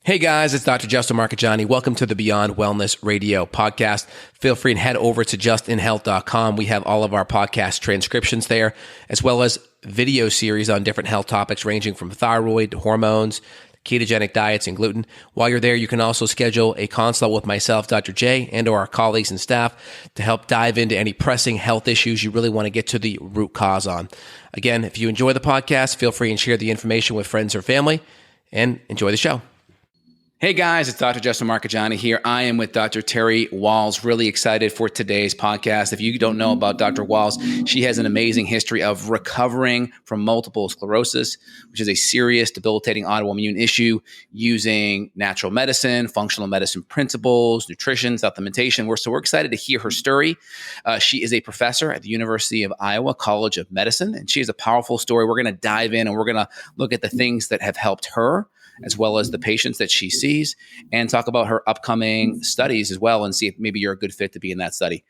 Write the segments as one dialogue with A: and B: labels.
A: Hey guys, it's Dr. Justin Marchegiani. Welcome to the Beyond Wellness Radio podcast. Feel free and head over to justinhealth.com. We have all of our podcast transcriptions there, as well as video series on different health topics ranging from thyroid to hormones, ketogenic diets, and gluten. While you're there, you can also schedule a consult with myself, Dr. J, and or our colleagues and staff to help dive into any pressing health issues you really want to get to the root cause on. Again, if you enjoy the podcast, feel free and share the information with friends or family, and enjoy the show. Hey guys, it's Dr. Justin Marchegiani here. I am with Dr. Terry Wahls. Really excited for today's podcast. If you don't know about Dr. Wahls, she has an amazing history of recovering from multiple sclerosis, which is a serious, debilitating autoimmune issue, using natural medicine, functional medicine principles, nutrition, supplementation. So we're excited to hear her story. She is a professor at the University of Iowa College of Medicine, and she has a powerful story. We're going to dive in and we're going to look at the things that have helped her, as well as the patients that she sees, and talk about her upcoming studies as well, and see if maybe you're a good fit to be in that study.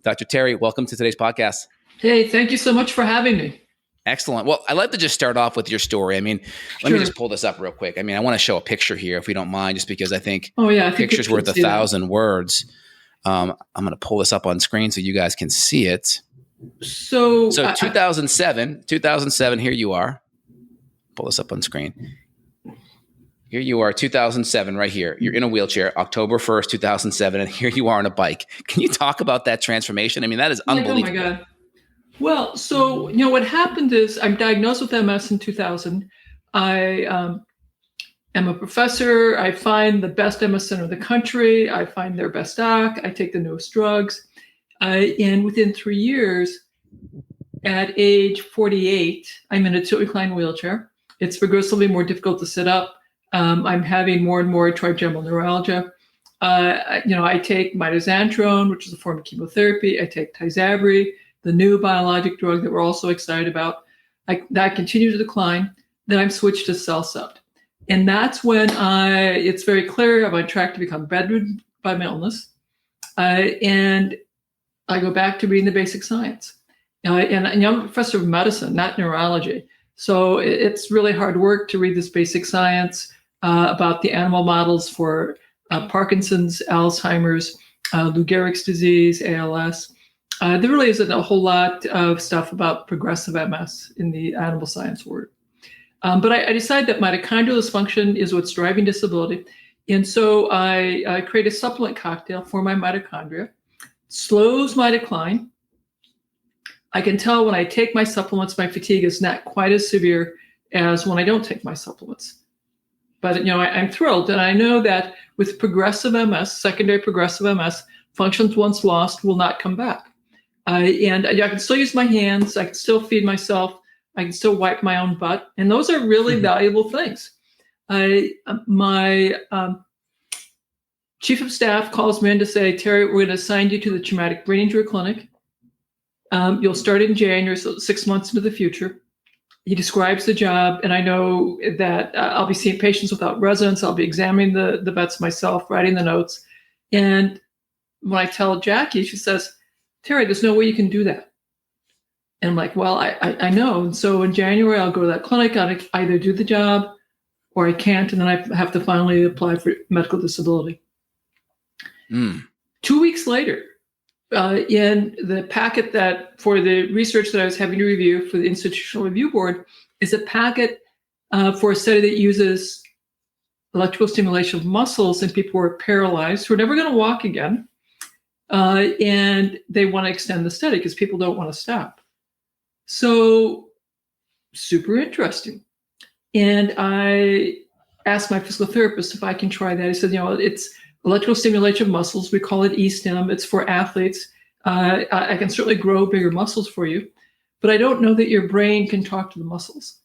A: Dr. Terry, welcome to today's podcast.
B: Hey, thank you so much for having me.
A: Excellent. Well, I'd like to just start off with your story. Let me just pull this up real quick. I want to show a picture here, if we don't mind, just because I think picture's worth 1,000 words. I'm going to pull this up on screen so you guys can see it. So 2007, here you are. Pull this up on screen. Here you are, 2007, right here. You're in a wheelchair, October 1st, 2007, and here you are on a bike. Can you talk about that transformation? That is unbelievable.
B: Oh my God. Well, so, what happened is I'm diagnosed with MS in 2000. I am a professor. I find the best MS center in the country. I find their best doc. I take the newest drugs. And within 3 years, at age 48, I'm in a tilt-recline wheelchair. It's progressively more difficult to sit up. I'm having more and more trigeminal neuralgia. I take mitoxantrone, which is a form of chemotherapy. I take Tysabri, the new biologic drug that we're also excited about. That continues to decline. Then I'm switched to CellCept. And that's when it's very clear I'm on track to become bedridden by my illness. And I go back to reading the basic science. And I'm a professor of medicine, not neurology. So it's really hard work to read this basic science about the animal models for Parkinson's, Alzheimer's, Lou Gehrig's disease, ALS. There really isn't a whole lot of stuff about progressive MS in the animal science world. But I decided that mitochondrial dysfunction is what's driving disability. And so I create a supplement cocktail for my mitochondria, slows my decline. I can tell when I take my supplements, my fatigue is not quite as severe as when I don't take my supplements. But, I'm thrilled. And I know that with progressive MS, secondary progressive MS, functions once lost will not come back. And I can still use my hands. I can still feed myself. I can still wipe my own butt. And those are really valuable things. My chief of staff calls me in to say, Terry, we're going to assign you to the traumatic brain injury clinic. You'll start in January, so 6 months into the future. He describes the job, and I know that I'll be seeing patients without residence. I'll be examining the vets myself, writing the notes. And when I tell Jackie, she says, Terry, there's no way you can do that. And I'm like, well, I know. And so in January, I'll go to that clinic. I'll either do the job or I can't, and then I have to finally apply for medical disability. 2 weeks later, in the packet that for the research that I was having to review for the Institutional Review Board is a packet for a study that uses electrical stimulation of muscles in people who are paralyzed, who are never going to walk again. And they want to extend the study because people don't want to stop. So super interesting. And I asked my physical therapist if I can try that. He said, it's electrical stimulation of muscles. We call it E-stim. It's for athletes. I can certainly grow bigger muscles for you, but I don't know that your brain can talk to the muscles.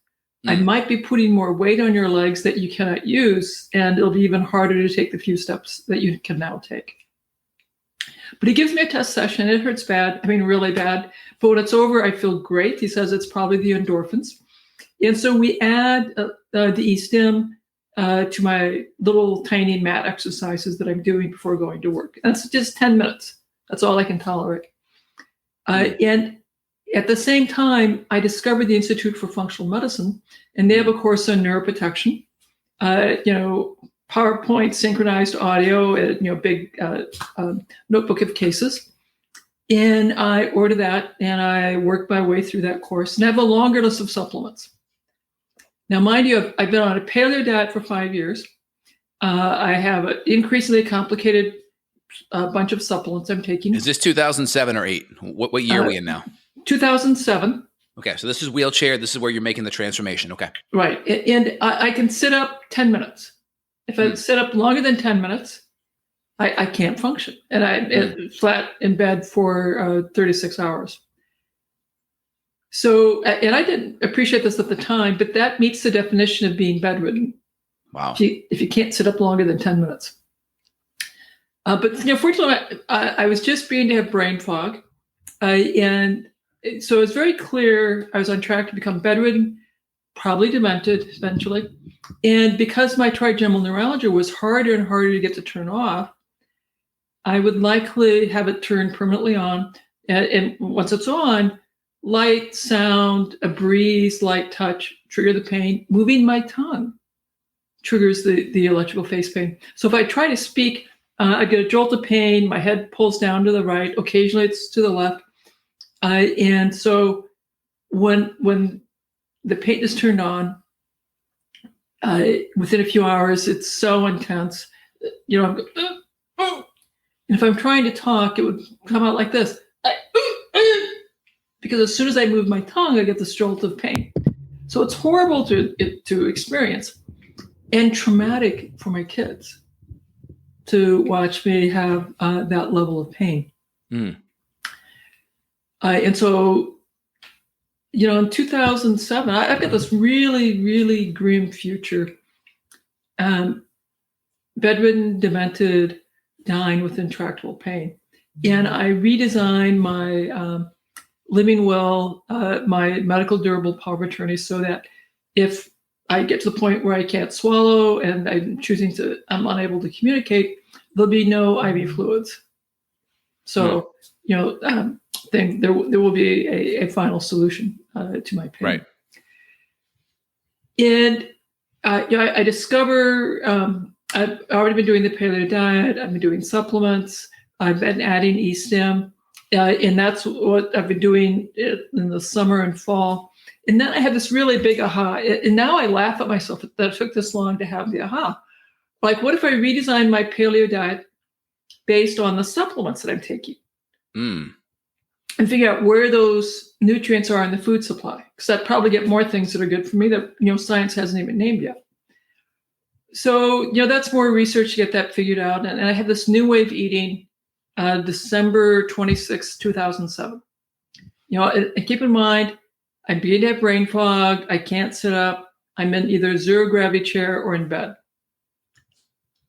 B: I might be putting more weight on your legs that you cannot use, and it'll be even harder to take the few steps that you can now take. But he gives me a test session. It hurts bad. Really bad. But when it's over, I feel great. He says it's probably the endorphins. And so we add the E-stim to my little tiny mat exercises that I'm doing before going to work. That's just 10 minutes. That's all I can tolerate. And at the same time, I discovered the Institute for Functional Medicine, and they have a course on neuroprotection. PowerPoint synchronized audio, big notebook of cases. And I order that, and I work my way through that course, and I have a longer list of supplements. Now, mind you, I've been on a paleo diet for 5 years. I have an increasingly complicated bunch of supplements I'm taking.
C: Is this 2007 or 8? What year are we in now?
B: 2007.
C: Okay, so this is wheelchair. This is where you're making the transformation. Okay.
B: Right. And I can sit up 10 minutes. If I sit up longer than 10 minutes, I can't function. And I'm flat in bed for 36 hours. So, and I didn't appreciate this at the time, but that meets the definition of being bedridden.
C: Wow.
B: If you can't sit up longer than 10 minutes. But fortunately, I was just beginning to have brain fog. And so it was very clear I was on track to become bedridden, probably demented eventually. And because my trigeminal neuralgia was harder and harder to get to turn off, I would likely have it turned permanently on. And once it's on, light, sound, a breeze, light touch trigger the pain. Moving my tongue triggers the electrical face pain. So if I try to speak, I get a jolt of pain. My head pulls down to the right. Occasionally it's to the left. And so when the pain is turned on, within a few hours, it's so intense. I'm going, and if I'm trying to talk, it would come out like this. Because as soon as I move my tongue, I get this jolt of pain. So it's horrible to experience and traumatic for my kids to watch me have that level of pain. And so, in 2007, I've got this really, really grim future. Bedridden, demented, dying with intractable pain. And I redesigned my living will, my medical durable power of attorney, so that if I get to the point where I can't swallow and I'm unable to communicate, there'll be no IV fluids. So, there will be a final solution to my pain.
C: Right.
B: And I discover I've already been doing the paleo diet. I've been doing supplements. I've been adding e-stim, and that's what I've been doing in the summer and fall. And then I had this really big aha. And now I laugh at myself that it took this long to have the aha. Like, what if I redesign my paleo diet based on the supplements that I'm taking? And figure out where those nutrients are in the food supply. Because I'd probably get more things that are good for me that, science hasn't even named yet. So, that's more research to get that figured out. And I have this new way of eating, December 26, 2007. And keep in mind, I'm beginning to have brain fog. I can't sit up. I'm in either zero gravity chair or in bed.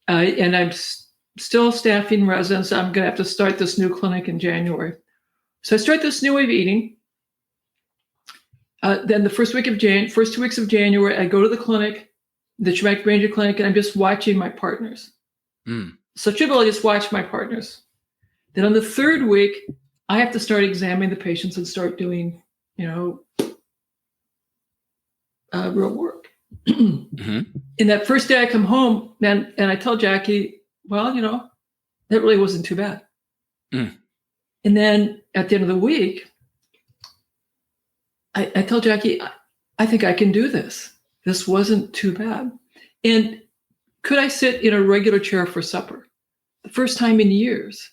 B: And I'm still staffing residents. I'm going to have to start this new clinic in January. So I start this new way of eating. Then the first 2 weeks of January, I go to the clinic, the Traumatic Brain Injury Clinic, and I'm just watching my partners. So typically I just watch my partners. Then on the third week, I have to start examining the patients and start doing, real work. And that first day I come home, and I tell Jackie, well, that really wasn't too bad. And then at the end of the week, I tell Jackie, I think I can do this. This wasn't too bad. And could I sit in a regular chair for supper? The first time in years,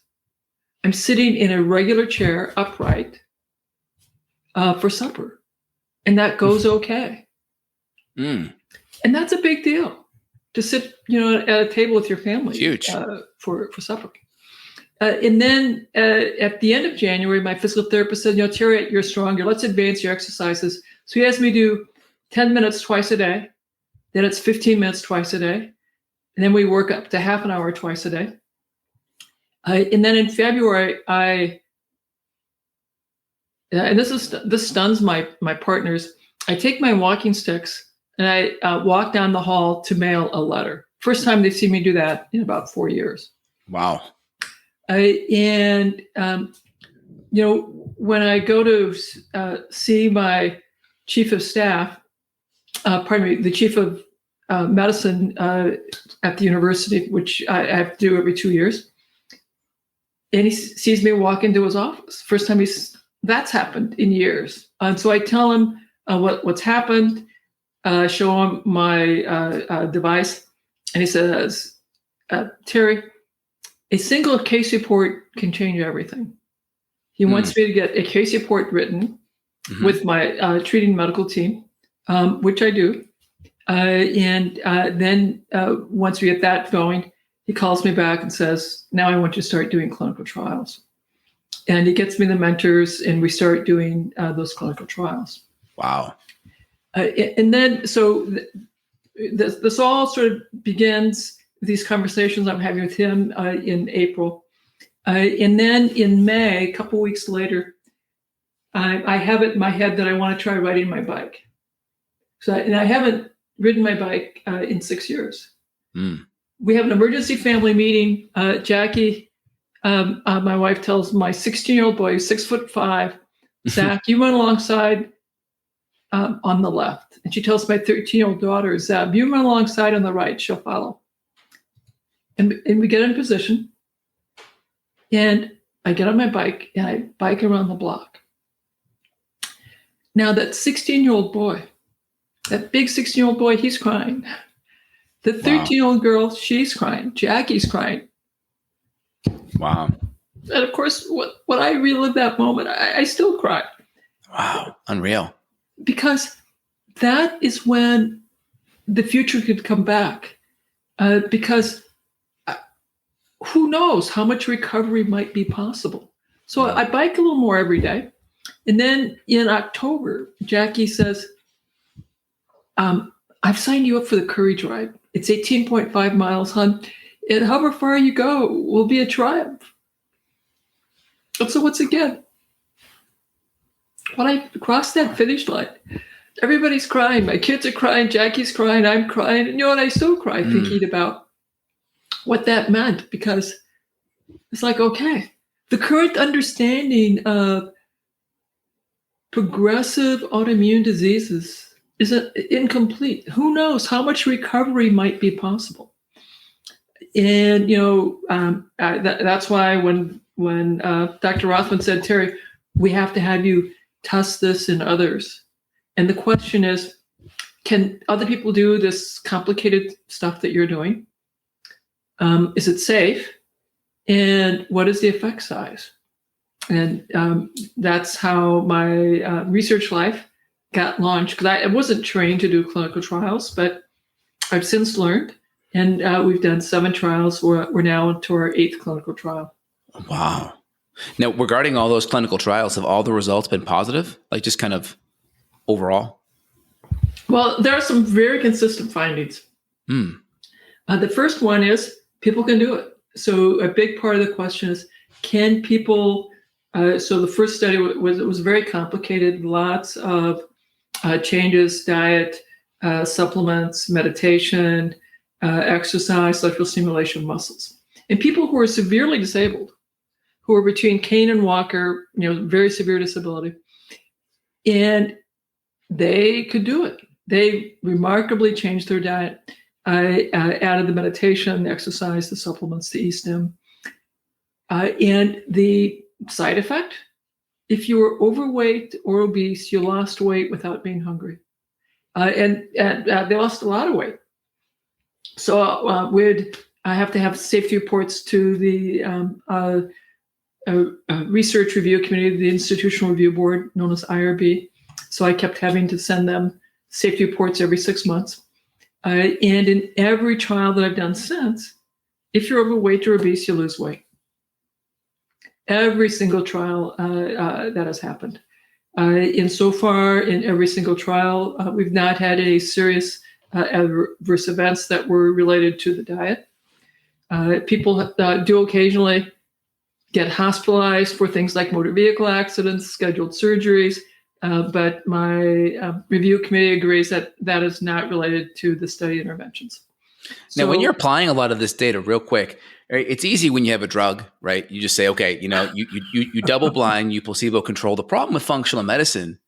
B: I'm sitting in a regular chair upright for supper. And that goes okay. And that's a big deal to sit, at a table with your family.
C: Huge.
B: For supper. And then at the end of January, my physical therapist said, Terry, you're stronger. Let's advance your exercises. So he asked me to do 10 minutes twice a day. Then it's 15 minutes twice a day. And then we work up to half an hour twice a day. And then in February, and this stuns my partners. I take my walking sticks and I walk down the hall to mail a letter. First time they've seen me do that in about 4 years.
C: Wow.
B: And when I go to see my chief of staff, the chief of medicine at the university, which I have to do every 2 years. And he sees me walk into his office. First time that's happened in years. And so I tell him what's happened, show him my device. And he says, Terry, a single case report can change everything. He wants me to get a case report written with my treating medical team, which I do. And then once we get that going, he calls me back and says, now I want you to start doing clinical trials. And he gets me the mentors, and we start doing those clinical trials.
C: Wow.
B: And then, so this all sort of begins, these conversations I'm having with him in April. And then in May, a couple weeks later, I have it in my head that I want to try riding my bike. And I haven't ridden my bike in 6 years. We have an emergency family meeting. Jackie, my wife, tells my 16-year-old boy, 6'5", Zach, you run alongside on the left. And she tells my 13-year-old daughter, Zab, you run alongside on the right, she'll follow. And we get in position. And I get on my bike and I bike around the block. Now that 16-year-old boy, that big 16-year-old boy, he's crying. The 13-year-old girl, she's crying. Jackie's crying.
C: Wow.
B: And of course, when I relive that moment, I still cry.
C: Wow. Unreal.
B: Because that is when the future could come back. Because who knows how much recovery might be possible. So I bike a little more every day. And then in October, Jackie says, I've signed you up for the Courage Ride. It's 18.5 miles, hon. And however far you go will be a triumph. And so once again, when I cross that finish line, everybody's crying. My kids are crying. Jackie's crying. I'm crying. And I still cry thinking about what that meant, because it's like, okay, the current understanding of progressive autoimmune diseases is incomplete. Who knows how much recovery might be possible? And, that's why when Dr. Rothman said, Terry, we have to have you test this in others. And the question is, can other people do this complicated stuff that you're doing? Is it safe? And what is the effect size? And that's how my research life got launched, because I wasn't trained to do clinical trials, but I've since learned, and we've done 7 trials. We're now into our 8th clinical trial.
C: Wow. Now, regarding all those clinical trials, have all the results been positive? Like just kind of overall?
B: Well, there are some very consistent findings. The first one is people can do it. So a big part of the question is, can people, so the first study was very complicated, lots of changes, diet, supplements, meditation, exercise, electrical stimulation, muscles. And people who are severely disabled, who are between cane and walker, very severe disability, and they could do it. They remarkably changed their diet. I added the meditation, the exercise, the supplements, the e-stim. And the side effect, if you were overweight or obese, you lost weight without being hungry. And they lost a lot of weight. So I have to have safety reports to the research review committee, the Institutional Review Board, known as IRB. So I kept having to send them safety reports every 6 months. And in every trial that I've done since, if you're overweight or obese, you lose weight. Every single trial that has happened. And so far, in every single trial, we've not had any serious adverse events that were related to the diet. People do occasionally get hospitalized for things like motor vehicle accidents, scheduled surgeries, but my review committee agrees that that is not related to the study interventions.
C: Now, when you're applying a lot of this data, real quick, it's easy when you have a drug, right? You just say, okay, you double blind, you placebo control. The problem with functional medicine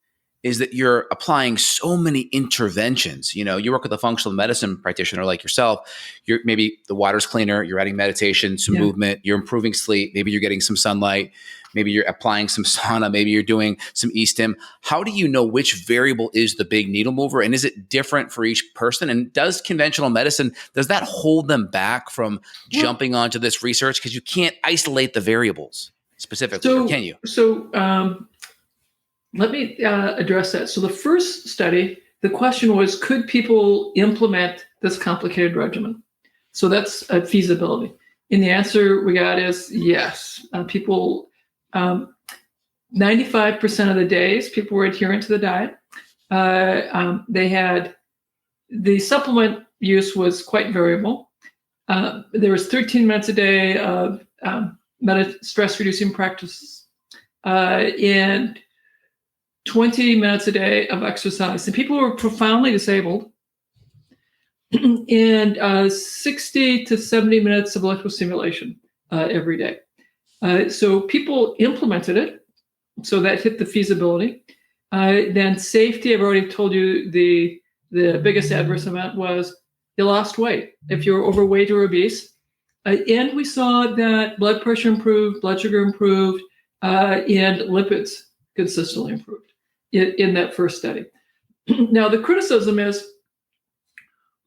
C: is that you're applying so many interventions. You know, you work with a functional medicine practitioner like yourself. You're maybe the water's cleaner, you're adding meditation, some movement, you're improving sleep, maybe you're getting some sunlight, maybe you're applying some sauna, maybe you're doing some e-stim. How do you know which variable is the big needle mover? And is it different for each person? And does conventional medicine, does that hold them back from jumping onto this research? Because you can't isolate the variables specifically, or can you?
B: Let me address that. So the first study, the question was, could people implement this complicated regimen? So that's a feasibility. And the answer we got is yes. People, 95% of the days, people were adherent to the diet. They had, the supplement use was quite variable. There was 13 minutes a day of stress-reducing practices and 20 minutes a day of exercise. And people who were profoundly disabled and 60 to 70 minutes of electrical stimulation every day. So people implemented it. So that hit the feasibility. Then safety, I've already told you the biggest adverse event was you lost weight if you're overweight or obese. And we saw that blood pressure improved, blood sugar improved, and lipids consistently improved in that first study. Now, the criticism is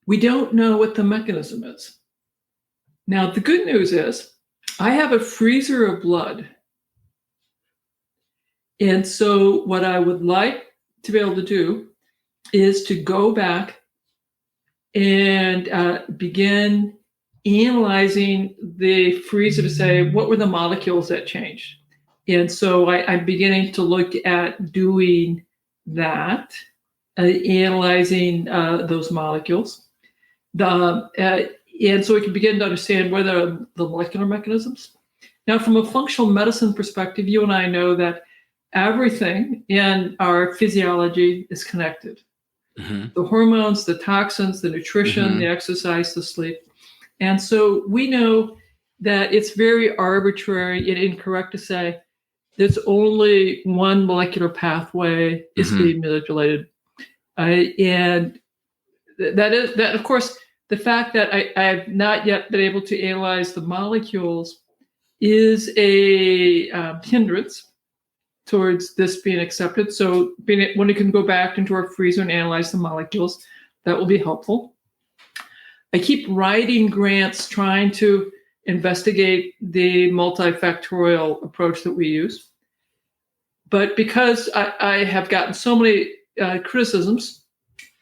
B: we don't know what the mechanism is. Now, the good news is I have a freezer of blood. And so what I would like to be able to do is to go back and begin analyzing the freezer to say, what were the molecules that changed? And so I'm beginning to look at doing that, analyzing those molecules. And so we can begin to understand what are the molecular mechanisms. Now, from a functional medicine perspective, you and I know that everything in our physiology is connected. Mm-hmm. The hormones, the toxins, the nutrition, mm-hmm. the exercise, the sleep. And so we know that it's very arbitrary and incorrect to say there's only one molecular pathway is mm-hmm. being manipulated. And that, of course, the fact that I have not yet been able to analyze the molecules is a hindrance towards this being accepted. So when we can go back into our freezer and analyze the molecules, that will be helpful. I keep writing grants trying to investigate the multifactorial approach that we use. But because I have gotten so many criticisms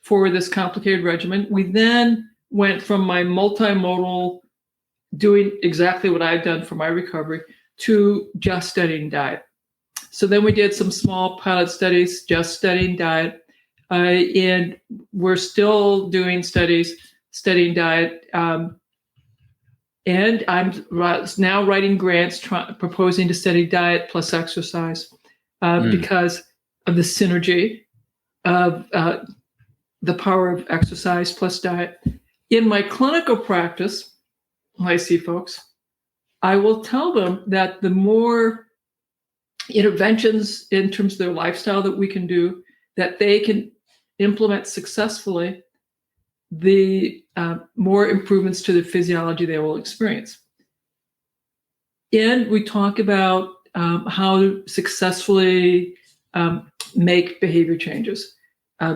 B: for this complicated regimen, we then went from my multimodal, doing exactly what I've done for my recovery, to just studying diet. So then we did some small pilot studies, just studying diet, and we're still doing studies, studying diet. And I'm now writing grants proposing to study diet plus exercise because of the synergy of the power of exercise plus diet. In my clinical practice, when I see folks, I will tell them that the more interventions in terms of their lifestyle that we can do, that they can implement successfully, the more improvements to the physiology they will experience. And we talk about how to successfully make behavior changes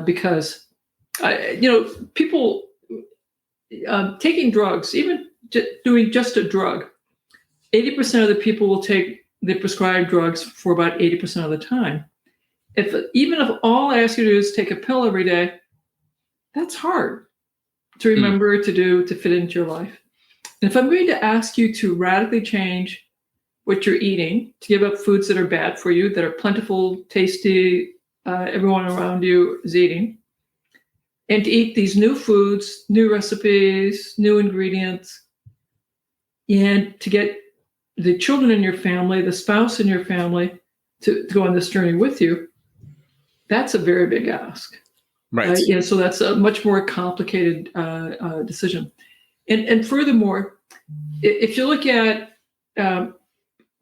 B: because, people taking drugs, even doing just a drug, 80% of the people will take the prescribed drugs for about 80% of the time. Even if all I ask you to do is take a pill every day, that's hard to remember to do, to fit into your life. And if I'm going to ask you to radically change what you're eating, to give up foods that are bad for you, that are plentiful, tasty, everyone around you is eating, and to eat these new foods, new recipes, new ingredients, and to get the children in your family, the spouse in your family to go on this journey with you, that's a very big ask. Right. So that's a much more complicated decision. And furthermore, if you look at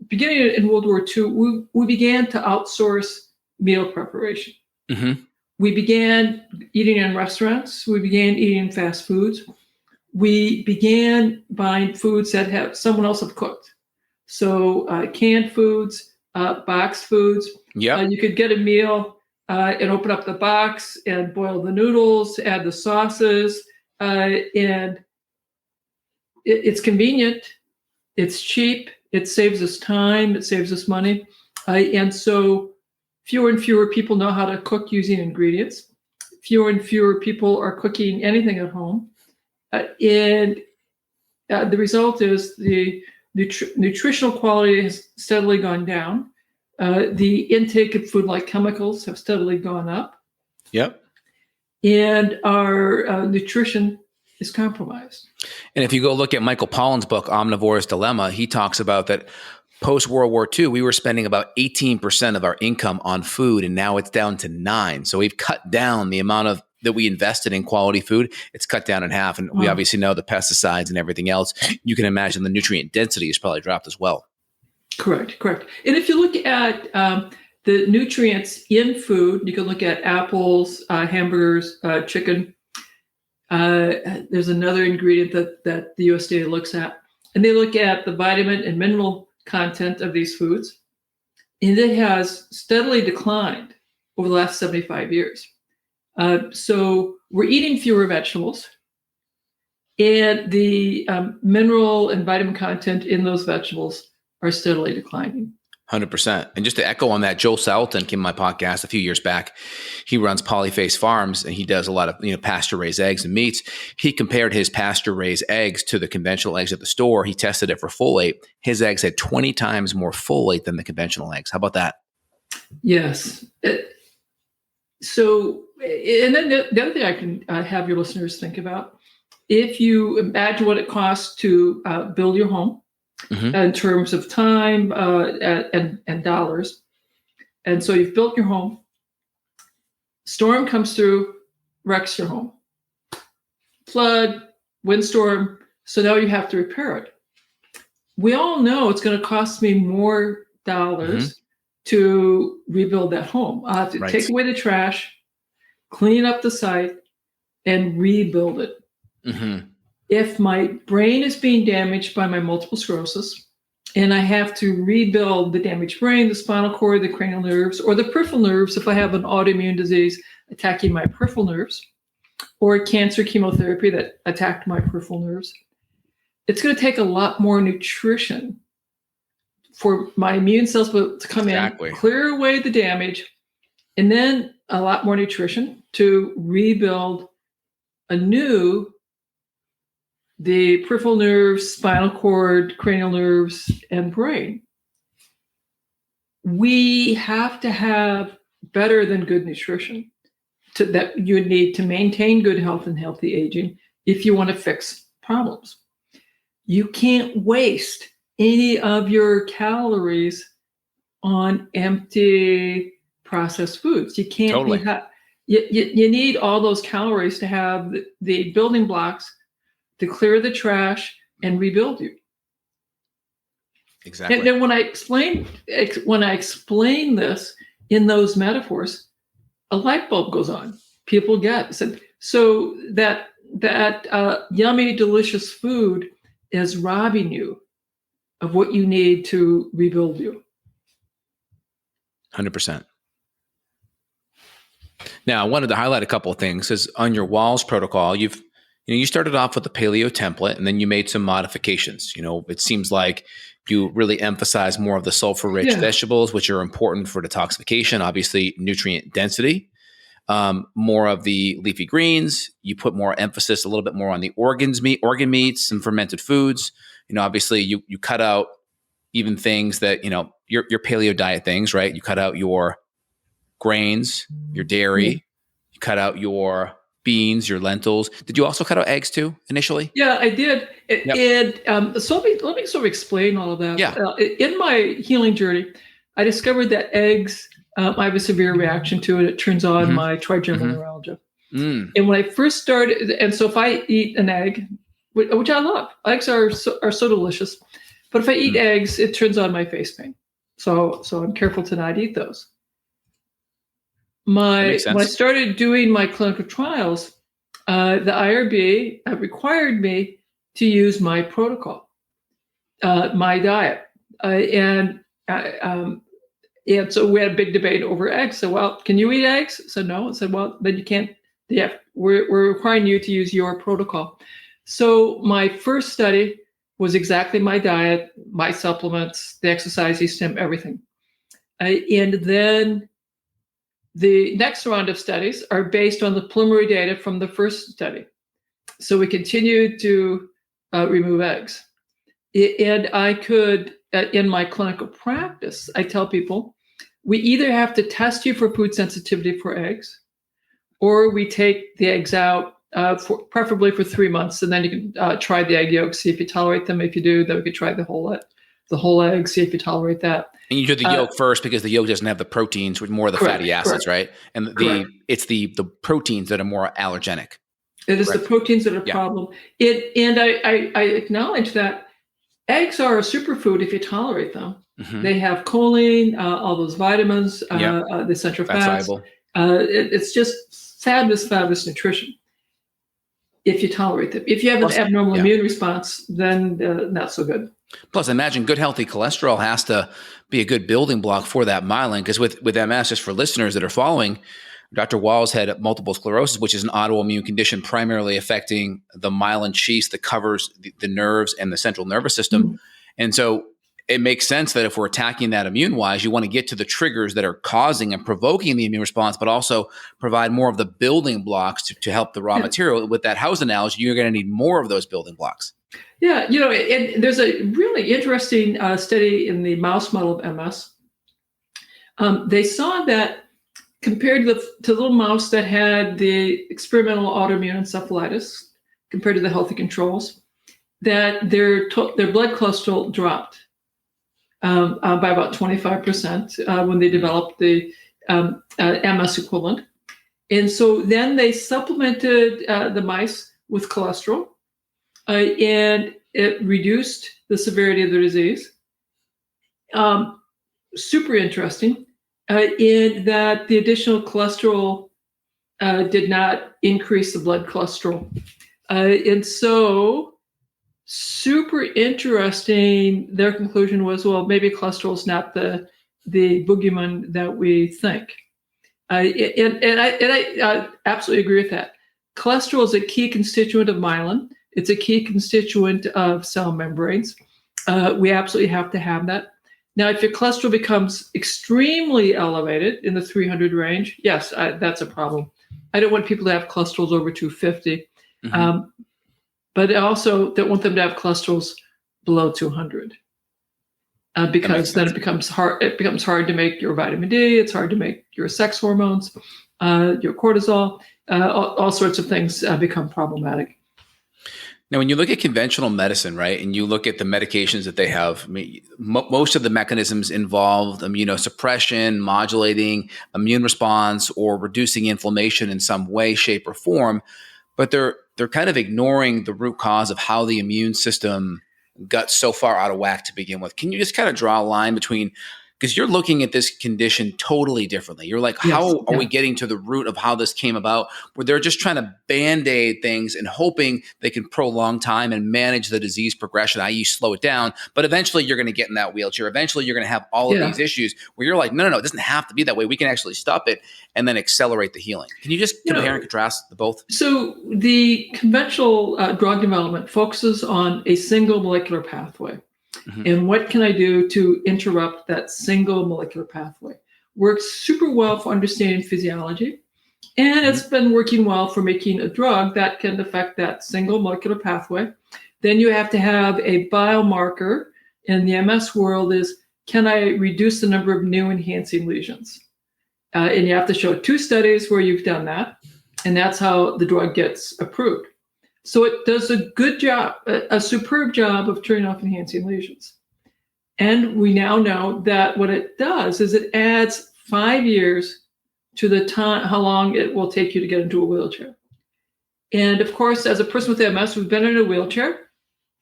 B: beginning in World War II, we began to outsource meal preparation.
C: Mm-hmm.
B: We began eating in restaurants. We began eating fast foods. We began buying foods that someone else have cooked. So canned foods, boxed foods.
C: Yep.
B: You could get a meal and open up the box and boil the noodles, add the sauces, and it's convenient. It's cheap. It saves us time. It saves us money. And so fewer and fewer people know how to cook using ingredients. Fewer and fewer people are cooking anything at home. And the result is the nutritional quality has steadily gone down. The intake of food-like chemicals have steadily gone up.
C: Yep.
B: And our nutrition is compromised.
C: And if you go look at Michael Pollan's book, Omnivore's Dilemma, he talks about that post-World War II, we were spending about 18% of our income on food, and now it's down to 9%. So we've cut down the amount that we invested in quality food. It's cut down in half. And we obviously know the pesticides and everything else. You can imagine the nutrient density has probably dropped as well.
B: Correct. And if you look at the nutrients in food, you can look at apples, hamburgers, chicken. There's another ingredient that the USDA looks at. And they look at the vitamin and mineral content of these foods. And it has steadily declined over the last 75 years. So we're eating fewer vegetables. And the mineral and vitamin content in those vegetables are steadily declining.
C: 100%. And just to echo on that, Joel Salatin came on my podcast a few years back. He runs Polyface Farms and he does a lot of pasture raised eggs and meats. He compared his pasture raised eggs to the conventional eggs at the store. He tested it for folate. His eggs had 20 times more folate than the conventional eggs. How about that?
B: Yes. So, and then the other thing I can have your listeners think about, if you imagine what it costs to build your home, mm-hmm. in terms of time and dollars. And so you've built your home, storm comes through, wrecks your home. Flood, windstorm, so now you have to repair it. We all know it's going to cost me more dollars mm-hmm. to rebuild that home. I'll have to take away the trash, clean up the site, and rebuild it. Mm-hmm. If my brain is being damaged by my multiple sclerosis and I have to rebuild the damaged brain, the spinal cord, the cranial nerves, or the peripheral nerves, if I have an autoimmune disease attacking my peripheral nerves, or cancer chemotherapy that attacked my peripheral nerves, it's going to take a lot more nutrition for my immune cells to come in, clear away the damage, and then a lot more nutrition to rebuild anew the peripheral nerves, spinal cord, cranial nerves, and brain. We have to have better than good nutrition that you need to maintain good health and healthy aging if you want to fix problems. You can't waste any of your calories on empty processed foods. You can't. Totally. You need all those calories to have the building blocks to clear the trash and rebuild you.
C: Exactly.
B: And then when I explain this in those metaphors, a light bulb goes on. People get it. So that yummy, delicious food is robbing you of what you need to rebuild you.
C: 100%. Now, I wanted to highlight a couple of things. As on your Wahls protocol, you started off with the paleo template and then you made some modifications. It seems like you really emphasize more of the sulfur-rich vegetables, which are important for detoxification, obviously nutrient density, more of the leafy greens. You put more emphasis, a little bit more on the organ meats and fermented foods. Obviously you cut out even things that, your paleo diet things, right? You cut out your grains, your dairy, you cut out your beans, your lentils. Did you also cut out eggs too initially?
B: Yeah, I did. And so let me sort of explain all of that.
C: Yeah.
B: In my healing journey, I discovered that eggs, I have a severe reaction to it. It turns on mm-hmm. my trigeminal mm-hmm. neuralgia. Mm. And when I first started, and so if I eat an egg, which I love, eggs are so delicious, but if I eat eggs, it turns on my face pain. So I'm careful to not eat those. When I started doing my clinical trials, the IRB required me to use my protocol, my diet, and so we had a big debate over eggs. So, well, can you eat eggs? I said no. I said, well, then you can't. Yeah, we're requiring you to use your protocol. So my first study was exactly my diet, my supplements, the exercise, stim, everything. And then the next round of studies are based on the preliminary data from the first study. So we continued to remove eggs. And I could, in my clinical practice, I tell people, we either have to test you for food sensitivity for eggs, or we take the eggs out, preferably for 3 months, and then you can try the egg yolks, see if you tolerate them. If you do, then we could try the whole egg, see if you tolerate that.
C: And you do the yolk first because the yolk doesn't have the proteins with more of the fatty acids, right? And it's the proteins that are more allergenic.
B: It is the proteins that are a problem. And I acknowledge that eggs are a superfood if you tolerate them. Mm-hmm. They have choline, all those vitamins, the essential fats. It's just fabulous nutrition if you tolerate them. If you have an abnormal immune response, then not so good.
C: Plus, imagine good, healthy cholesterol has to be a good building block for that myelin. Because with MS, just for listeners that are following, Dr. Wahls had multiple sclerosis, which is an autoimmune condition primarily affecting the myelin sheath that covers the nerves and the central nervous system. Mm-hmm. And so it makes sense that if we're attacking that immune-wise, you want to get to the triggers that are causing and provoking the immune response, but also provide more of the building blocks to help the raw material. With that house analogy, you're going to need more of those building blocks.
B: Yeah, and there's a really interesting study in the mouse model of MS. They saw that compared to the little mouse that had the experimental autoimmune encephalitis, compared to the healthy controls, that their blood cholesterol dropped by about 25% when they developed the MS equivalent. And so then they supplemented the mice with cholesterol, and it reduced the severity of the disease. Super interesting in that the additional cholesterol did not increase the blood cholesterol. And so super interesting. Their conclusion was, well, maybe cholesterol is not the boogeyman that we think. And I absolutely agree with that. Cholesterol is a key constituent of myelin. It's a key constituent of cell membranes. We absolutely have to have that. Now, if your cholesterol becomes extremely elevated in the 300 range, yes, that's a problem. I don't want people to have cholesterols over 250. Mm-hmm. But I also don't want them to have cholesterols below 200 because then it becomes hard. It becomes hard to make your vitamin D. It's hard to make your sex hormones, your cortisol. All sorts of things become problematic.
C: Now, when you look at conventional medicine, right, and you look at the medications that they have, I mean, most of the mechanisms involved immunosuppression, modulating immune response, or reducing inflammation in some way, shape, or form. But they're kind of ignoring the root cause of how the immune system got so far out of whack to begin with. Can you just kind of draw a line between, because you're looking at this condition totally differently. You're like, how are we getting to the root of how this came about, where they're just trying to band-aid things and hoping they can prolong time and manage the disease progression, i.e. slow it down. But eventually you're going to get in that wheelchair. Eventually you're going to have all of these issues where you're like, no, it doesn't have to be that way. We can actually stop it and then accelerate the healing. Can you just compare and contrast the both?
B: So the conventional drug development focuses on a single molecular pathway. Mm-hmm. And what can I do to interrupt that single molecular pathway? Works super well for understanding physiology. And it's been working well for making a drug that can affect that single molecular pathway. Then you have to have a biomarker in the MS world is, can I reduce the number of new enhancing lesions? And you have to show 2 studies where you've done that. And that's how the drug gets approved. So it does a good job, a superb job of turning off enhancing lesions. And we now know that what it does is it adds 5 years to the time, how long it will take you to get into a wheelchair. And of course, as a person with MS who's been in a wheelchair,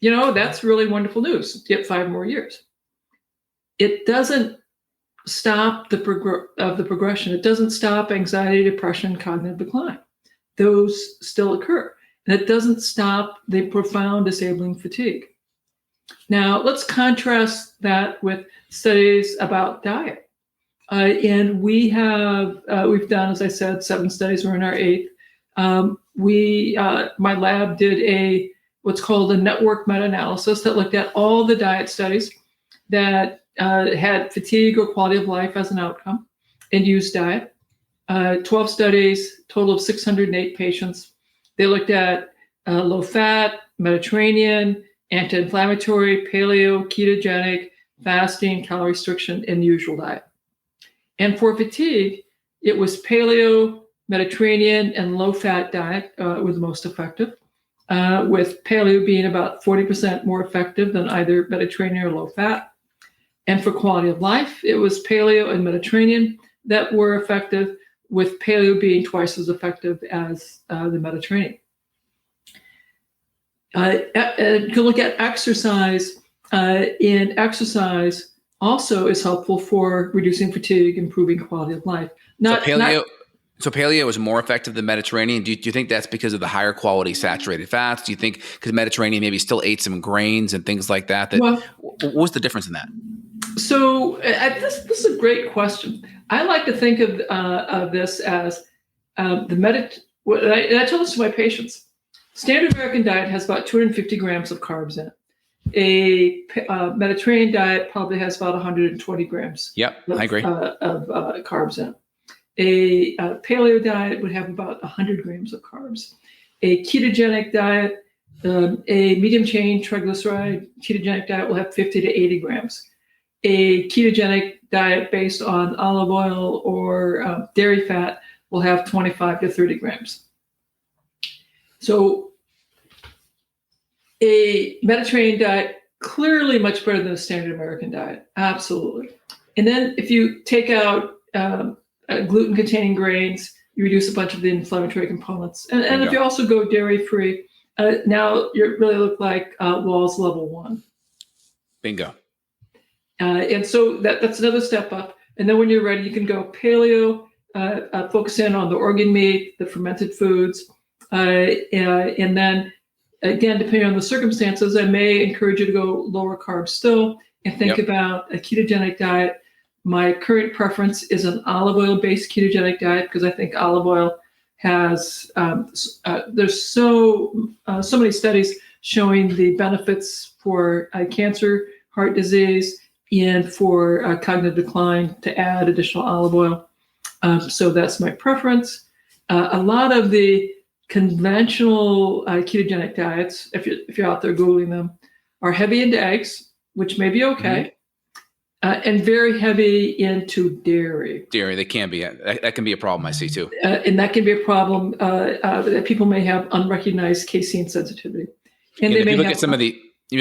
B: that's really wonderful news. Get 5 more years. It doesn't stop the progression. It doesn't stop anxiety, depression, cognitive decline. Those still occur. And it doesn't stop the profound disabling fatigue. Now, let's contrast that with studies about diet. And we've done, as I said, 7 studies. We're in our 8th. My lab did what's called a network meta-analysis that looked at all the diet studies that had fatigue or quality of life as an outcome and used diet. 12 studies, total of 608 patients. They looked at low fat, Mediterranean, anti-inflammatory, paleo, ketogenic, fasting, calorie restriction, and the usual diet. And for fatigue, it was paleo, Mediterranean, and low-fat diet were the most effective, with paleo being about 40% more effective than either Mediterranean or low-fat. And for quality of life, it was paleo and Mediterranean that were effective, with paleo being twice as effective as the Mediterranean. You can look at exercise, and exercise also is helpful for reducing fatigue, improving quality of life.
C: So paleo is more effective than Mediterranean. Do you think that's because of the higher quality saturated fats? Do you think because Mediterranean maybe still ate some grains and things like that? What's the difference in that?
B: So this is a great question. I like to think of this as and I tell this to my patients. Standard American diet has about 250 grams of carbs in it. A Mediterranean diet probably has about 120 grams.
C: Yep, I agree.
B: Of carbs in it. A paleo diet would have about 100 grams of carbs. A ketogenic diet, a medium chain triglyceride ketogenic diet will have 50 to 80 grams. A ketogenic diet based on olive oil or dairy fat will have 25 to 30 grams. So a Mediterranean diet, clearly much better than a standard American diet. Absolutely. And then if you take out gluten-containing grains, you reduce a bunch of the inflammatory components. And if you also go dairy-free, now you really look like Wahls level 1.
C: Bingo.
B: And so that's another step up. And then when you're ready, you can go paleo, focus in on the organ meat, the fermented foods. And then, again, depending on the circumstances, I may encourage you to go lower carb still and think about a ketogenic diet. My current preference is an olive oil-based ketogenic diet because I think olive oil has, there's so many studies showing the benefits for cancer, heart disease, and for cognitive decline to add additional olive oil. So that's my preference. A lot of the conventional ketogenic diets, if you're out there Googling them, are heavy into eggs, which may be okay, and very heavy into dairy.
C: Dairy, they can be. That can be a problem I see too.
B: And that can be a problem that people may have unrecognized casein sensitivity. And
C: if you look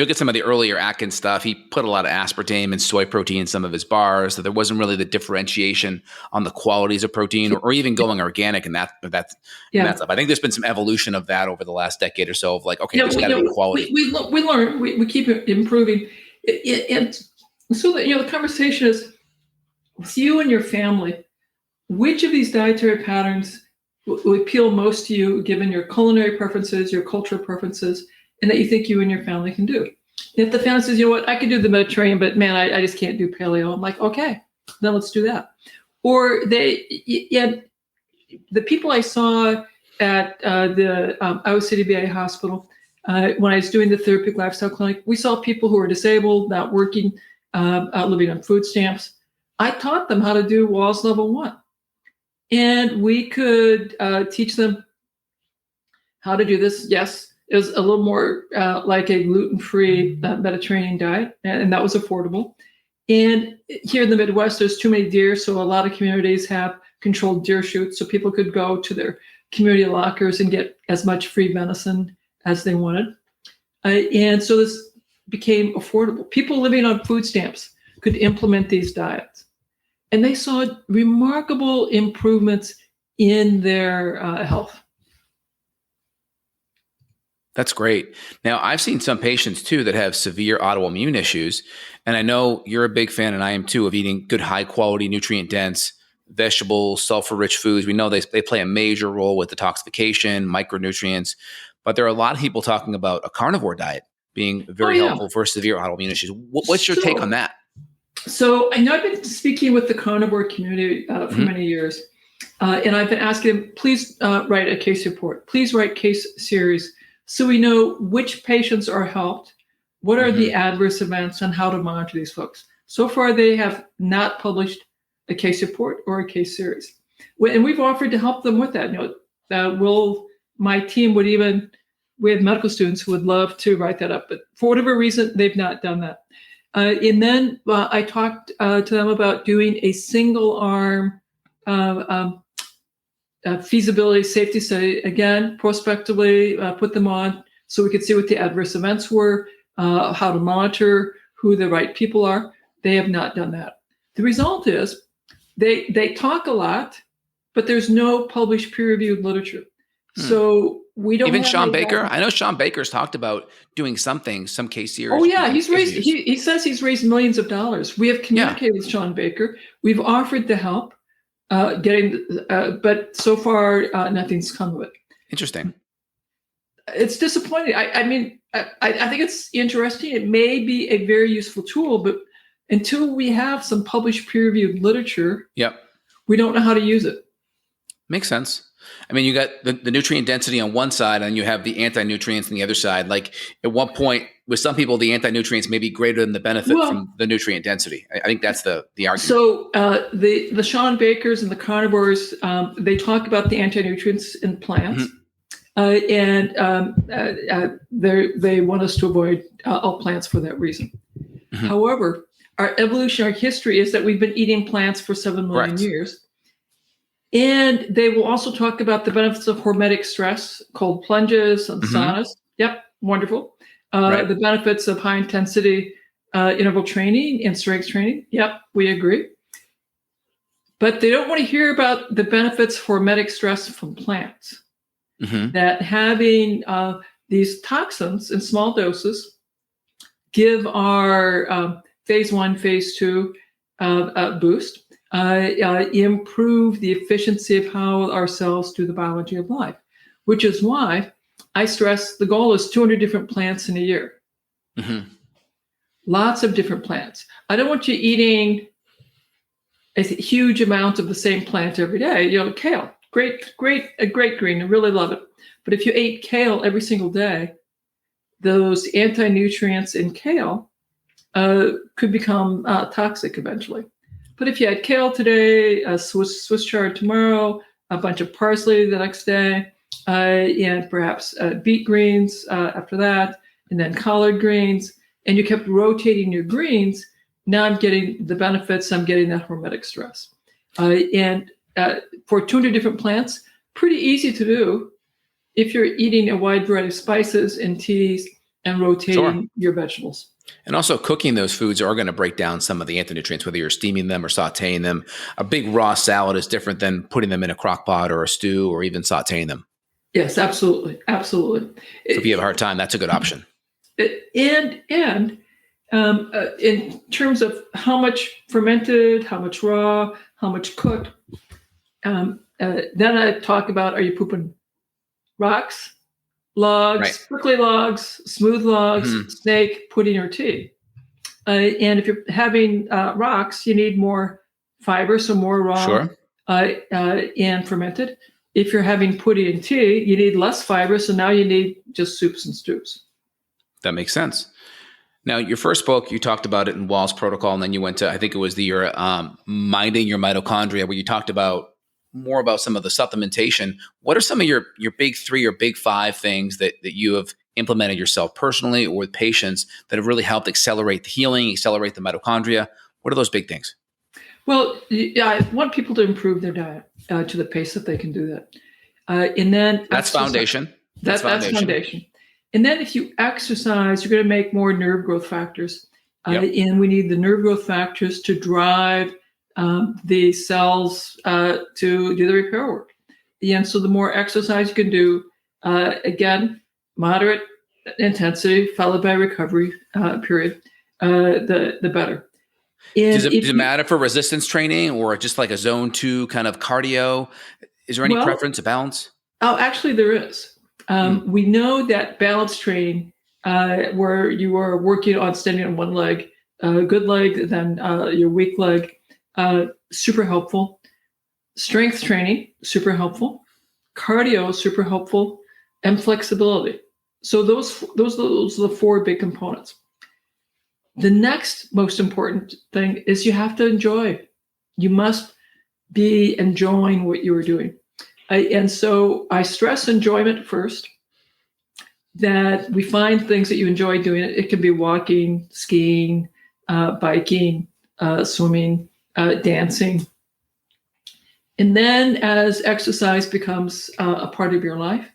C: at some of the earlier Atkins stuff, he put a lot of aspartame and soy protein in some of his bars. So there wasn't really the differentiation on the qualities of protein, or even going organic and that stuff. I think there's been some evolution of that over the last decade or so. Of like, okay, there's got to be quality.
B: We learn. We keep improving. And so the conversation is with you and your family. Which of these dietary patterns will appeal most to you, given your culinary preferences, your cultural preferences, and that you think you and your family can do? If the family says, you know what, I can do the Mediterranean, but man, I just can't do paleo. I'm like, okay, then let's do that. Or the people I saw at the Iowa City VA hospital, when I was doing the therapeutic lifestyle clinic, we saw people who were disabled, not working, living on food stamps. I taught them how to do Wahls level 1. And we could teach them how to do this. Yes, it was a little more like a gluten-free Mediterranean diet, and that was affordable. And here in the Midwest, there's too many deer, so a lot of communities have controlled deer shoots, so people could go to their community lockers and get as much free venison as they wanted. And so this became affordable. People living on food stamps could implement these diets. And they saw remarkable improvements in their health.
C: That's great. Now, I've seen some patients too that have severe autoimmune issues. And I know you're a big fan, and I am too, of eating good, high quality, nutrient dense vegetables, sulfur rich foods. We know they play a major role with detoxification, micronutrients. But there are a lot of people talking about a carnivore diet being very helpful for severe autoimmune issues. What's your take on that?
B: So I know I've been speaking with the carnivore community for many years. And I've been asking them, please write a case report. Please write case series so we know which patients are helped, what are the adverse events, and how to monitor these folks. So far, they have not published a case report or a case series. And we've offered to help them with that. My team would even, we have medical students who would love to write that up, but for whatever reason, they've not done that. And then I talked to them about doing a single arm feasibility safety study, again, prospectively put them on so we could see what the adverse events were, how to monitor, who the right people are. They have not done that. The result is they talk a lot, but there's no published peer-reviewed literature. So we don't
C: even Sean Baker. I know Sean Baker's talked about doing something, some case series.
B: Oh yeah, he says he's raised millions of dollars. We have communicated with Sean Baker. We've offered to help. But so far nothing's come of it.
C: Interesting.
B: It's disappointing. I think it's interesting. It may be a very useful tool, but until we have some published peer-reviewed literature, we don't know how to use it.
C: Makes sense. I mean, you got the nutrient density on one side, and you have the anti-nutrients on the other side. Like at one point, with some people, the anti-nutrients may be greater than the benefit from the nutrient density. I think that's the argument.
B: So the Sean Bakers and the carnivores, they talk about the anti-nutrients in plants, and they want us to avoid all plants for that reason. However, our evolutionary history is that we've been eating plants for 7 million years. And they will also talk about the benefits of hormetic stress, cold plunges and saunas. Yep, wonderful. The benefits of high intensity interval training and strength training. Yep, we agree. But they don't want to hear about the benefits of hormetic stress from plants. That having these toxins in small doses give our phase 1, phase 2 boost. Improve the efficiency of how our cells do the biology of life, which is why I stress the goal is 200 different plants in a year. Lots of different plants. I don't want you eating a huge amount of the same plant every day. Kale, a great green. I really love it. But if you ate kale every single day, those anti-nutrients in kale could become toxic eventually. But if you had kale today, a Swiss chard tomorrow, a bunch of parsley the next day, and perhaps beet greens after that, and then collard greens, and you kept rotating your greens, now I'm getting the benefits, I'm getting that hormetic stress. And for 200 different plants, pretty easy to do if you're eating a wide variety of spices and teas and rotating your vegetables.
C: And also cooking those foods are going to break down some of the anti-nutrients, whether you're steaming them or sauteing them. A big raw salad is different than putting them in a crock pot or a stew or even sauteing them.
B: Yes, absolutely. Absolutely.
C: So if you have a hard time, that's a good option.
B: And in terms of how much fermented, how much raw, how much cooked, then I talk about, are you pooping rocks? Logs, prickly logs, smooth logs, snake, pudding, or tea. And if you're having rocks, you need more fiber, so more raw and fermented. If you're having pudding and tea, you need less fiber, so now you need just soups and stews.
C: That makes sense. Now, your first book, you talked about it in Wahls Protocol, and then you went to, I think it was your Minding Your Mitochondria, where you talked about more about some of the supplementation. What are some of your big 3 or big 5 things that you have implemented yourself personally or with patients that have really helped accelerate the healing, accelerate the mitochondria? What are those big things?
B: Well, I want people to improve their diet to the pace that they can do that. And then
C: that's foundation.
B: That's foundation. And then if you exercise, you're going to make more nerve growth factors. And we need the nerve growth factors to drive the cells to do the repair work. And so the more exercise you can do, again, moderate intensity followed by recovery period, the better.
C: Does it matter for resistance training or just like a zone 2 kind of cardio? Is there any preference, a balance?
B: Oh, actually there is. We know that balance training, where you are working on standing on one leg, good leg, then your weak leg, super helpful. Strength training, super helpful. Cardio, super helpful. And flexibility. So those are the 4 big components. The next most important thing is you have to enjoy. You must be enjoying what you are doing. And so I stress enjoyment first, that we find things that you enjoy doing. It can be walking, skiing, biking, swimming, dancing. And then as exercise becomes a part of your life,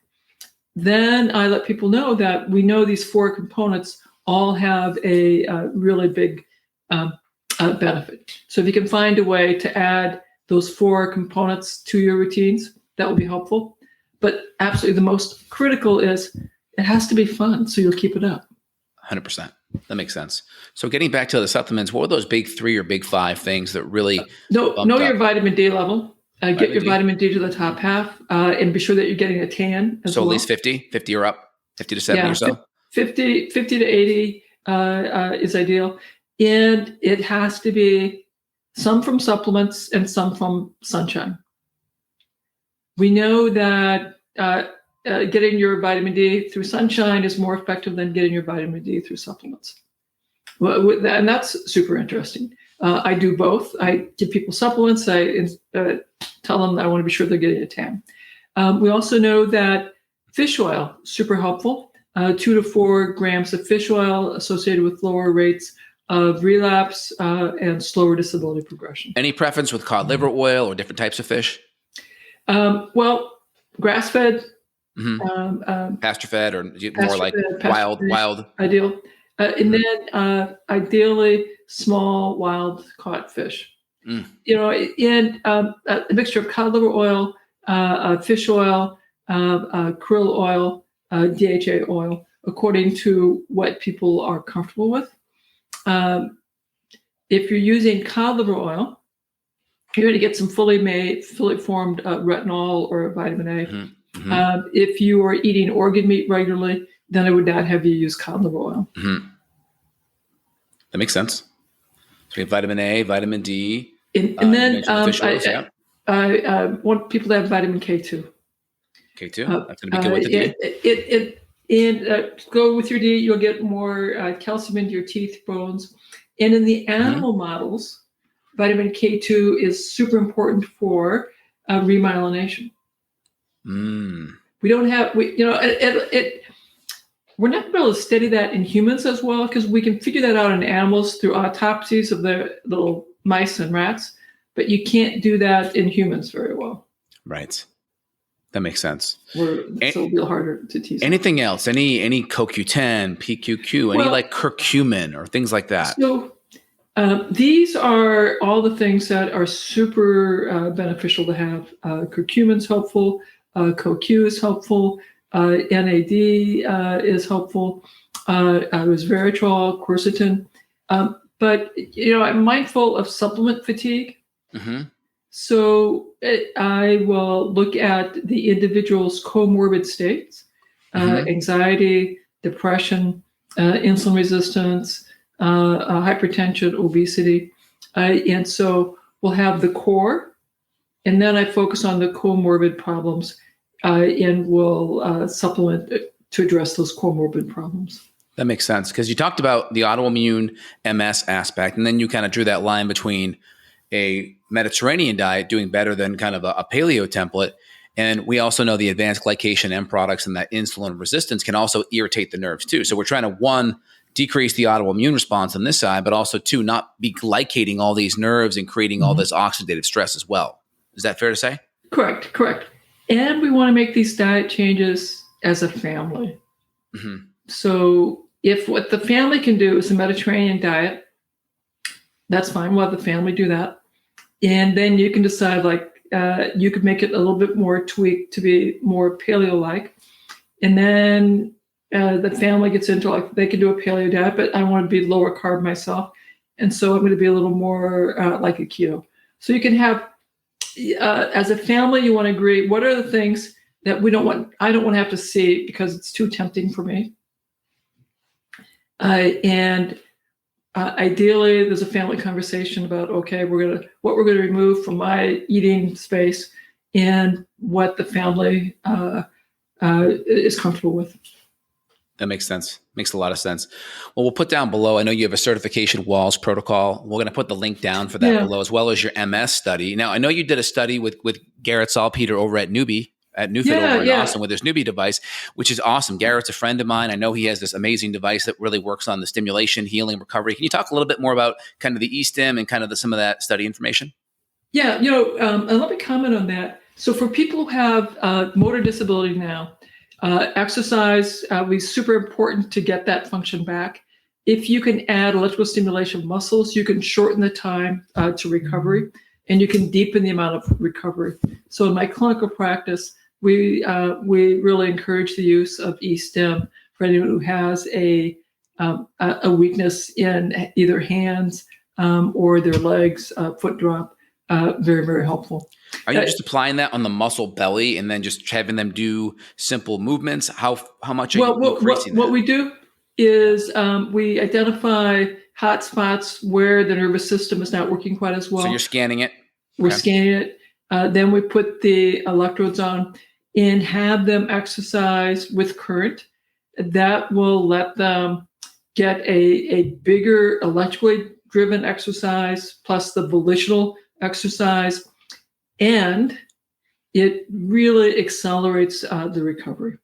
B: then I let people know that we know these 4 components all have a really big benefit. So if you can find a way to add those 4 components to your routines, that will be helpful. But absolutely the most critical is it has to be fun, so you'll keep it up.
C: 100%. That makes sense. So getting back to the supplements, what were those big 3 or big 5 things that really
B: know your vitamin D level? Get your vitamin D to the top half, and be sure that you're getting a tan as well.
C: So at least 50 or up, 50 to 70 or so?
B: 50 to 80 is ideal. And it has to be some from supplements and some from sunshine. We know that getting your vitamin D through sunshine is more effective than getting your vitamin D through supplements. And that's super interesting. I do both. I give people supplements. I tell them I want to be sure they're getting a tan. We also know that fish oil, super helpful. 2 to 4 grams of fish oil associated with lower rates of relapse and slower disability progression.
C: Any preference with cod liver oil or different types of fish?
B: Well, grass-fed.
C: Pasture-fed or more like wild?
B: Ideal. And then ideally small wild-caught fish. And a mixture of cod liver oil, fish oil, krill oil, DHA oil, according to what people are comfortable with. If you're using cod liver oil, you're going to get some fully formed retinol or vitamin A. If you are eating organ meat regularly, then I would not have you use cod liver oil.
C: That makes sense. So we have vitamin A, vitamin D.
B: And then I want people to have vitamin K2.
C: K2? That's going to be good with the D?
B: Go with your D, you'll get more calcium into your teeth, bones. And in the animal models, vitamin K2 is super important for remyelination. We don't have, we're not going to be able to study that in humans as well, because we can figure that out in animals through autopsies of the little mice and rats, but you can't do that in humans very well.
C: Right. That makes sense.
B: So it'll be harder to tease.
C: Anything else? Any CoQ10, PQQ, any like curcumin or things like that?
B: So these are all the things that are super beneficial to have. Curcumin's helpful. CoQ is helpful. NAD is helpful. Resveratrol, quercetin. But I'm mindful of supplement fatigue. So I will look at the individual's comorbid states, anxiety, depression, insulin resistance, hypertension, obesity. And so we'll have the core, and then I focus on the comorbid problems, and we'll supplement to address those comorbid problems.
C: That makes sense, because you talked about the autoimmune MS aspect, and then you kind of drew that line between a Mediterranean diet doing better than kind of a paleo template. And we also know the advanced glycation end products and that insulin resistance can also irritate the nerves too. So we're trying to, 1, decrease the autoimmune response on this side, but also 2, not be glycating all these nerves and creating all this oxidative stress as well. Is that fair to say?
B: Correct. And we want to make these diet changes as a family. So if what the family can do is a Mediterranean diet, that's fine. We'll have the family do that. And then you can decide, you could make it a little bit more tweaked to be more paleo-like. And then the family gets into, like, they can do a paleo diet, but I want to be lower carb myself. And so I'm going to be a little more like a keto. So you can have, as a family, you want to agree, what are the things that I don't want to have to see because it's too tempting for me. And ideally, there's a family conversation about, okay, what we're going to remove from my eating space and what the family is comfortable with.
C: That makes sense. Makes a lot of sense. Well, we'll put down below, I know you have a certification Wahls protocol. We're going to put the link down for that below, as well as your MS study. Now, I know you did a study with Garrett Salpeter over at Newfit over in Austin with his Newbie device, which is awesome. Garrett's a friend of mine. I know he has this amazing device that really works on the stimulation, healing, recovery. Can you talk a little bit more about kind of the eStim and kind of some of that study information?
B: Yeah, and let me comment on that. So for people who have motor disability now, exercise is super important to get that function back. If you can add electrical stimulation of muscles, you can shorten the time to recovery, and you can deepen the amount of recovery. So in my clinical practice, we really encourage the use of eStim for anyone who has a weakness in either hands or their legs, foot drop. Very, very helpful.
C: Are you just applying that on the muscle belly and then just having them do simple movements? How much are you increasing that?
B: What we do is we identify hot spots where the nervous system is not working quite as well.
C: So you're scanning it?
B: We're scanning it. Then we put the electrodes on and have them exercise with current. That will let them get a bigger electrically driven exercise plus the volitional exercise, and it really accelerates the recovery.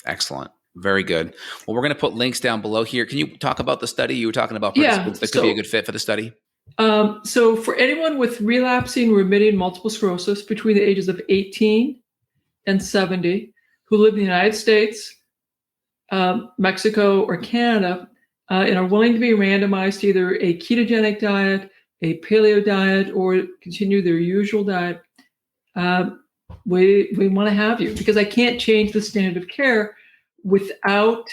C: Excellent. Very good. Well, we're going to put links down below here. Can you talk about the study? You were talking about participants that could be a good fit for the study.
B: So for anyone with relapsing remitting multiple sclerosis between the ages of 18 and 70 who live in the United States, Mexico, or Canada, and are willing to be randomized to either a ketogenic diet, a paleo diet, or continue their usual diet, we want to have you, because I can't change the standard of care without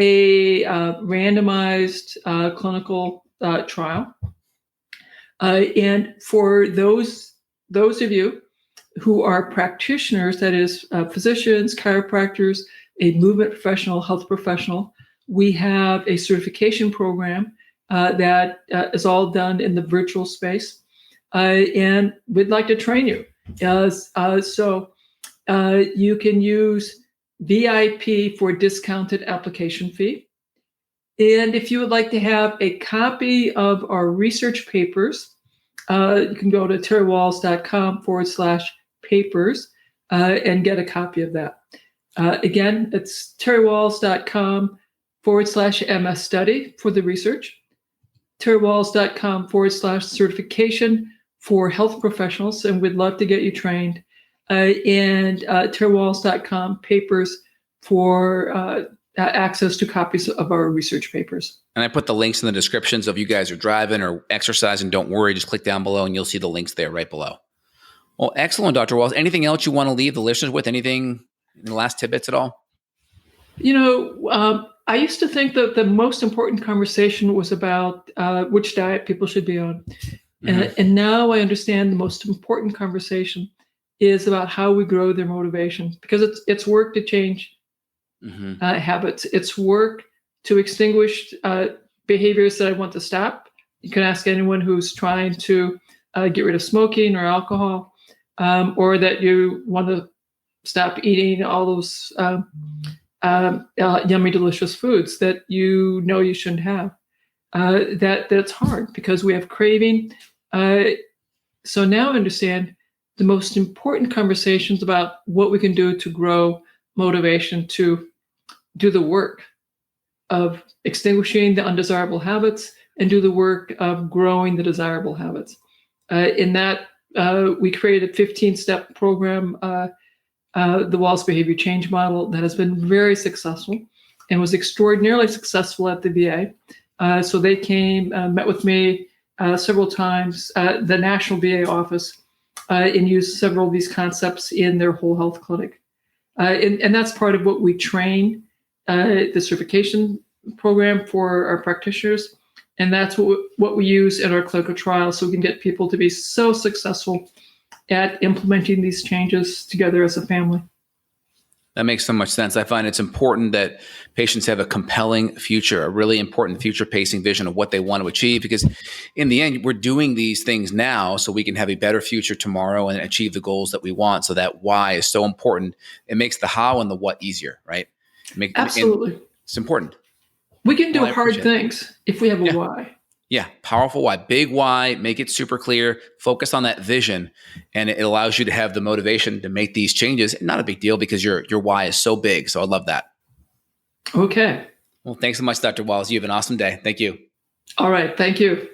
B: a randomized clinical trial. And for those of you who are practitioners, that is physicians, chiropractors, a movement professional, health professional, we have a certification program that is all done in the virtual space. And we'd like to train you. So you can use VIP for discounted application fee. And if you would like to have a copy of our research papers, you can go to terrywahls.com/papers and get a copy of that. Again, it's terrywahls.com/MS study for the research, terrywahls.com/certification for health professionals, and we'd love to get you trained, and terrywahls.com papers for access to copies of our research papers.
C: And I put the links in the descriptions. If you guys are driving or exercising, don't worry, just click down below and you'll see the links there right below. Well, excellent, Dr. Wahls. Anything else you want to leave the listeners with? Anything in the last tidbits at all?
B: I used to think that the most important conversation was about which diet people should be on. Mm-hmm. And now I understand the most important conversation is about how we grow their motivation, because it's work to change habits. It's work to extinguish behaviors that I want to stop. You can ask anyone who's trying to get rid of smoking or alcohol, or that you want to stop eating all those yummy, delicious foods that you know you shouldn't have. That's hard because we have craving. So now I understand the most important conversations about what we can do to grow motivation to do the work of extinguishing the undesirable habits and do the work of growing the desirable habits. In that, we created a 15-step program, the Wahls Behavior Change Model, that has been very successful and was extraordinarily successful at the VA. So they came, met with me several times at the National VA office and used several of these concepts in their whole health clinic. And that's part of what we train the certification program for our practitioners. And that's what we use in our clinical trials, so we can get people to be so successful at implementing these changes together as a family.
C: That makes so much sense. I find it's important that patients have a compelling future, a really important future-pacing vision of what they want to achieve, because in the end, we're doing these things now so we can have a better future tomorrow and achieve the goals that we want. So that why is so important. It makes the how and the what easier, right?
B: Absolutely.
C: It's important.
B: We can do hard things if we have a why.
C: Yeah, powerful why, big why, make it super clear, focus on that vision, and it allows you to have the motivation to make these changes. Not a big deal because your why is so big. So I love that.
B: Okay.
C: Well, thanks so much, Dr. Wahls. You have an awesome day. Thank you.
B: All right. Thank you.